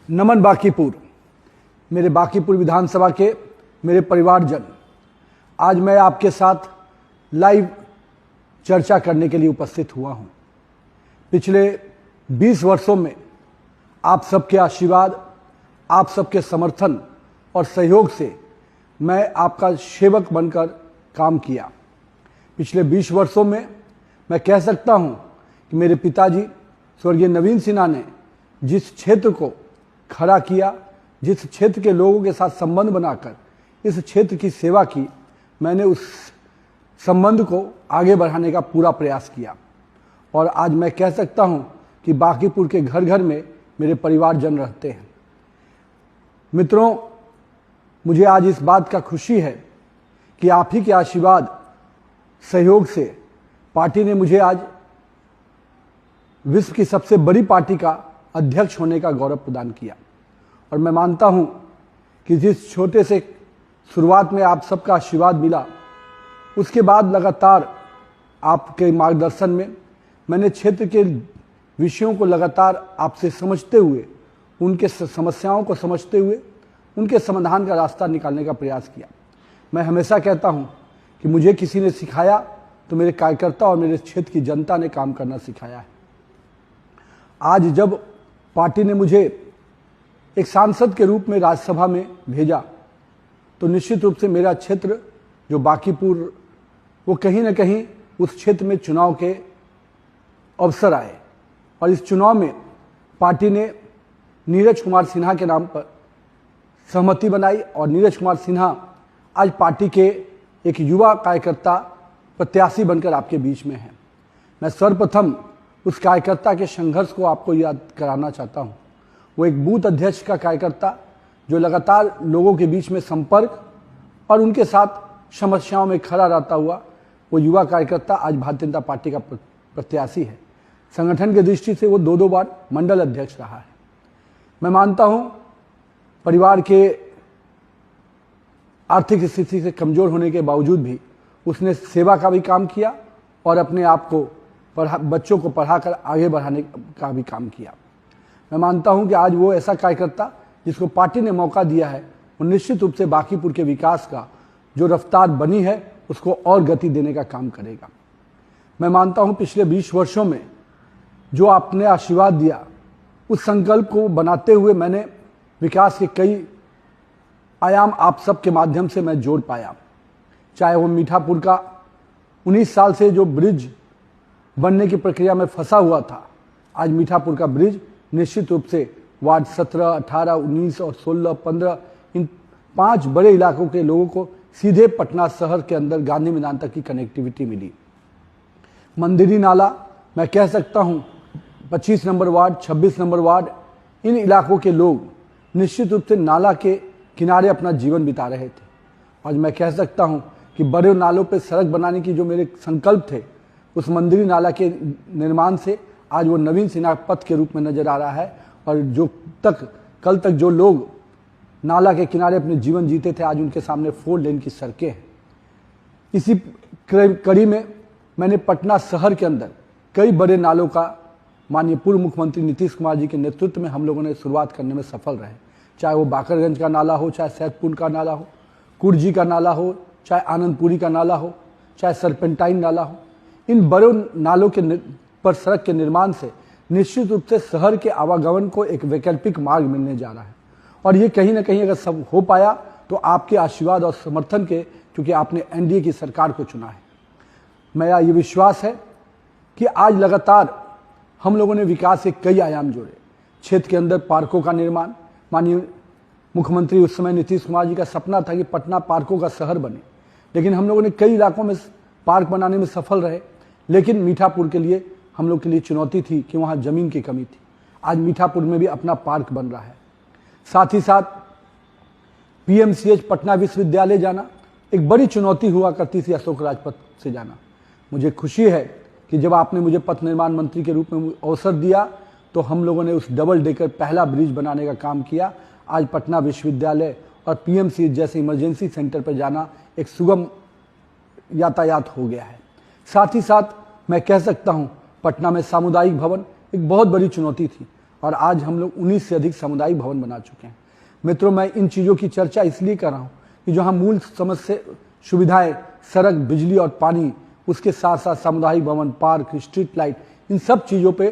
नमन बांकीपुर, मेरे बांकीपुर विधानसभा के मेरे परिवारजन, आज मैं आपके साथ लाइव चर्चा करने के लिए उपस्थित हुआ हूं। पिछले 20 वर्षों में आप सबके आशीर्वाद, आप सबके समर्थन और सहयोग से मैं आपका सेवक बनकर काम किया। पिछले 20 वर्षों में मैं कह सकता हूं कि मेरे पिताजी स्वर्गीय नवीन सिन्हा ने जिस क्षेत्र को खड़ा किया, जिस क्षेत्र के लोगों के साथ संबंध बनाकर इस क्षेत्र की सेवा की, मैंने उस संबंध को आगे बढ़ाने का पूरा प्रयास किया। और आज मैं कह सकता हूं कि बांकीपुर के घर घर में मेरे परिवारजन रहते हैं। मित्रों, मुझे आज इस बात का खुशी है कि आप ही के आशीर्वाद, सहयोग से पार्टी ने मुझे आज विश्व की सबसे बड़ी पार्टी का अध्यक्ष होने का गौरव प्रदान किया। और मैं मानता हूं कि जिस छोटे से शुरुआत में आप सबका आशीर्वाद मिला, उसके बाद लगातार आपके मार्गदर्शन में मैंने क्षेत्र के विषयों को लगातार आपसे समझते हुए, उनके समस्याओं को समझते हुए उनके समाधान का रास्ता निकालने का प्रयास किया। मैं हमेशा कहता हूं कि मुझे किसी ने सिखाया तो मेरे कार्यकर्ता और मेरे क्षेत्र की जनता ने काम करना सिखाया है। आज जब पार्टी ने मुझे एक सांसद के रूप में राज्यसभा में भेजा, तो निश्चित रूप से मेरा क्षेत्र जो बांकीपुर, वो कहीं ना कहीं उस क्षेत्र में चुनाव के अवसर आए। और इस चुनाव में पार्टी ने नीरज कुमार सिन्हा के नाम पर सहमति बनाई और नीरज कुमार सिन्हा आज पार्टी के एक युवा कार्यकर्ता प्रत्याशी बनकर आपके बीच में हैं। मैं सर्वप्रथम उस कार्यकर्ता के संघर्ष को आपको याद कराना चाहता हूं। वो एक बूथ अध्यक्ष का कार्यकर्ता जो लगातार लोगों के बीच में संपर्क और उनके साथ समस्याओं में खड़ा रहता हुआ वो युवा कार्यकर्ता आज भारतीय जनता पार्टी का प्रत्याशी है। संगठन की दृष्टि से वो 2 बार मंडल अध्यक्ष रहा है। मैं मानता हूं परिवार के आर्थिक स्थिति से कमजोर होने के बावजूद भी उसने सेवा का भी काम किया और अपने आप को बच्चों को पढ़ाकर आगे बढ़ाने का भी काम किया। मैं मानता हूं कि आज वो ऐसा कार्यकर्ता जिसको पार्टी ने मौका दिया है, वो निश्चित रूप से बांकीपुर के विकास का जो रफ्तार बनी है उसको और गति देने का काम करेगा। मैं मानता हूं पिछले 20 वर्षों में जो आपने आशीर्वाद दिया, उस संकल्प को बनाते हुए मैंने विकास के कई आयाम आप सबके माध्यम से मैं जोड़ पाया। चाहे वो मीठापुर का 19 साल से जो ब्रिज बनने की प्रक्रिया में फंसा हुआ था, आज मीठापुर का ब्रिज निश्चित रूप से वार्ड 17, 18, 19 और 16, 15 इन 5 बड़े इलाकों के लोगों को सीधे पटना शहर के अंदर गांधी मैदान तक की कनेक्टिविटी मिली। मंदिरी नाला, मैं कह सकता हूं 25 नंबर वार्ड, 26 नंबर वार्ड, इन इलाकों के लोग निश्चित रूप से नाला के किनारे अपना जीवन बिता रहे थे। आज मैं कह सकता हूं कि बड़े नालों पर सड़क बनाने की जो मेरे संकल्प थे, उस मंदिरी नाला के निर्माण से आज वो नवीन सिन्हा पथ के रूप में नजर आ रहा है। और जो कल तक जो लोग नाला के किनारे अपने जीवन जीते थे, आज उनके सामने 4 लेन की सड़कें हैं। इसी कड़ी में मैंने पटना शहर के अंदर कई बड़े नालों का माननीय पूर्व मुख्यमंत्री नीतीश कुमार जी के नेतृत्व में हम लोगों ने शुरुआत करने में सफल रहे। चाहे वो बाकरगंज का नाला हो, चाहे सैदपुर का नाला हो, कुर्जी का नाला हो, चाहे आनंदपुरी का नाला हो, चाहे सरपेंटाइन नाला हो, इन बड़े नालों के पर सड़क के निर्माण से निश्चित रूप से शहर के आवागमन को एक वैकल्पिक मार्ग मिलने जा रहा है। और ये कहीं ना कहीं अगर सब हो पाया तो आपके आशीर्वाद और समर्थन के, क्योंकि आपने एनडीए की सरकार को चुना है। मेरा ये विश्वास है कि आज लगातार हम लोगों ने विकास के कई आयाम जोड़े। क्षेत्र के अंदर पार्कों का निर्माण, माननीय मुख्यमंत्री उस समय नीतीश कुमार जी का सपना था कि पटना पार्कों का शहर बने, लेकिन हम लोगों ने कई इलाकों में पार्क बनाने में सफल रहे। लेकिन मीठापुर के लिए हम लोग के लिए चुनौती थी कि वहाँ जमीन की कमी थी। आज मीठापुर में भी अपना पार्क बन रहा है। साथ ही साथ पीएमसीएच पटना विश्वविद्यालय जाना एक बड़ी चुनौती हुआ करती थी, अशोक राजपथ से जाना। मुझे खुशी है कि जब आपने मुझे पथ निर्माण मंत्री के रूप में अवसर दिया तो हम लोगों ने उस डबल डेकर पहला ब्रिज बनाने का काम किया। आज पटना विश्वविद्यालय और पीएमसीएच जैसे इमरजेंसी सेंटर पर जाना एक सुगम यातायात हो गया है। साथ ही साथ मैं कह सकता हूं पटना में सामुदायिक भवन एक बहुत बड़ी चुनौती थी और आज हम लोग 19 से अधिक सामुदायिक भवन बना चुके हैं। मित्रों, मैं इन चीज़ों की चर्चा इसलिए कर रहा हूँ कि जो हम मूल समस्या सुविधाएं, सड़क, बिजली और पानी, उसके साथ साथ सामुदायिक भवन, पार्क, स्ट्रीट लाइट, इन सब चीज़ों पे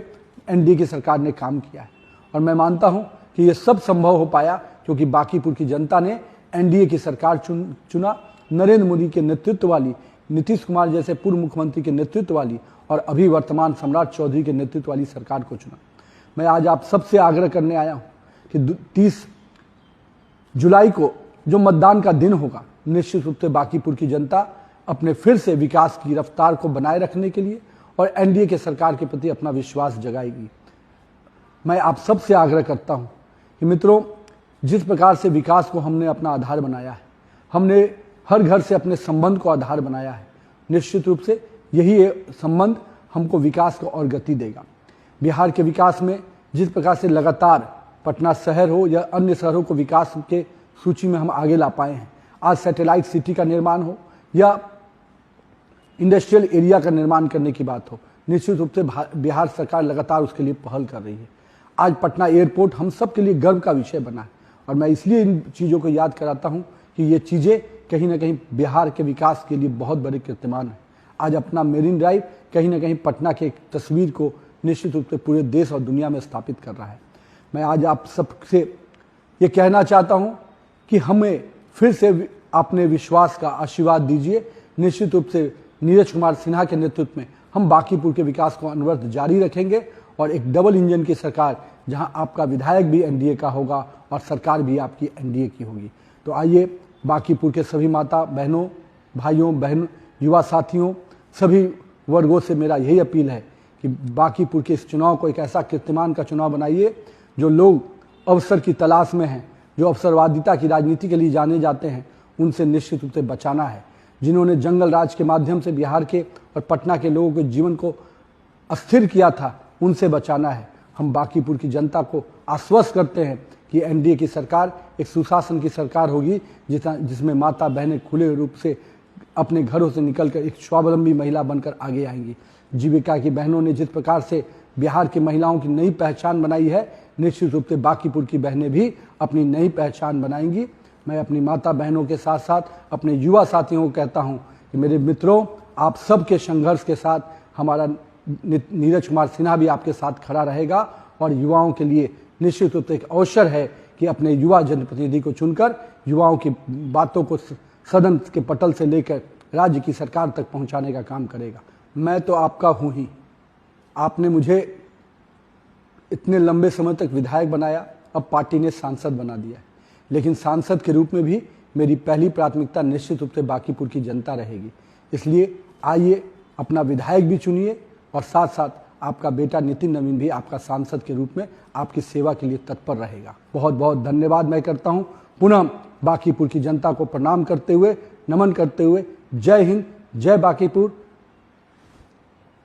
एनडीए की सरकार ने काम किया है। और मैं मानता हूं कि ये सब संभव हो पाया क्योंकि बांकीपुर की जनता ने एनडीए की सरकार चुना। नरेंद्र मोदी के नेतृत्व वाली, नीतीश कुमार जैसे पूर्व मुख्यमंत्री के नेतृत्व वाली और अभी वर्तमान सम्राट चौधरी के नेतृत्व वाली सरकार को चुना। मैं आज आप सबसे आग्रह करने आया हूं कि 30 जुलाई को जो मतदान का दिन होगा, निश्चित रूप से बांकीपुर की जनता अपने फिर से विकास की रफ्तार को बनाए रखने के लिए और एनडीए के सरकार के प्रति अपना विश्वास जगाएगी। मैं आप सबसे आग्रह करता हूं कि मित्रों, जिस प्रकार से विकास को हमने अपना आधार बनाया है, हमने हर घर से अपने संबंध को आधार बनाया है, निश्चित रूप से यही संबंध हमको विकास को और गति देगा। बिहार के विकास में जिस प्रकार से लगातार पटना शहर हो या अन्य शहरों को विकास के सूची में हम आगे ला पाए हैं, आज सैटेलाइट सिटी का निर्माण हो या इंडस्ट्रियल एरिया का निर्माण करने की बात हो, निश्चित रूप से बिहार सरकार लगातार उसके लिए पहल कर रही है। आज पटना एयरपोर्ट हम सब के लिए गर्व का विषय बना है और मैं इसलिए इन चीज़ों को याद कराता हूं कि ये चीज़ें कहीं ना कहीं बिहार के विकास के लिए बहुत बड़े कीर्तिमान है। आज अपना मेरीन ड्राइव कहीं ना कहीं पटना के एक तस्वीर को निश्चित रूप से पूरे देश और दुनिया में स्थापित कर रहा है। मैं आज आप सबसे ये कहना चाहता हूँ कि हमें फिर से अपने विश्वास का आशीर्वाद दीजिए। निश्चित रूप से नीरज कुमार सिन्हा के नेतृत्व में हम बांकीपुर के विकास को अनवरत जारी रखेंगे और एक डबल इंजन की सरकार, जहां आपका विधायक भी एनडीए का होगा और सरकार भी आपकी एनडीए की होगी। तो आइए, बांकीपुर के सभी माता बहनों, भाइयों बहन, युवा साथियों, सभी वर्गों से मेरा यही अपील है कि बांकीपुर के इस चुनाव को एक ऐसा कीर्तिमान का चुनाव बनाइए। जो लोग अवसर की तलाश में हैं, जो अवसरवादिता की राजनीति के लिए जाने जाते हैं, उनसे निश्चित रूप से बचाना है। जिन्होंने जंगल राज के माध्यम से बिहार के और पटना के लोगों के जीवन को अस्थिर किया था, उनसे बचाना है। हम बांकीपुर की जनता को आश्वस्त करते हैं कि एनडीए की सरकार एक सुशासन की सरकार होगी, जिसमें माता बहनें खुले रूप से अपने घरों से निकलकर एक स्वावलंबी महिला बनकर आगे आएंगी। जीविका की बहनों ने जिस प्रकार से बिहार की महिलाओं की नई पहचान बनाई है, निश्चित रूप से बांकीपुर की बहनें भी अपनी नई पहचान बनाएंगी। मैं अपनी माता बहनों के साथ साथ अपने युवा साथियों को कहता हूं कि मेरे मित्रों, आप सबके संघर्ष के साथ हमारा नीरज कुमार सिन्हा भी आपके साथ खड़ा रहेगा और युवाओं के लिए निश्चित रूप से एक अवसर है कि अपने युवा जनप्रतिनिधि को चुनकर युवाओं की बातों को सदन के पटल से लेकर राज्य की सरकार तक पहुंचाने का काम करेगा। मैं तो आपका हूं ही। आपने मुझे इतने लंबे समय तक विधायक बनाया, अब पार्टी ने सांसद बना दिया है, लेकिन सांसद के रूप में भी मेरी पहली प्राथमिकता निश्चित रूप से बांकीपुर की जनता रहेगी। इसलिए आइए, अपना विधायक भी चुनिए और साथ साथ आपका बेटा नितिन नवीन भी आपका सांसद के रूप में आपकी सेवा के लिए तत्पर रहेगा। बहुत बहुत धन्यवाद मैं करता हूं। पुनः बांकीपुर की जनता को प्रणाम करते हुए, नमन करते हुए, जय हिंद, जय बांकीपुर।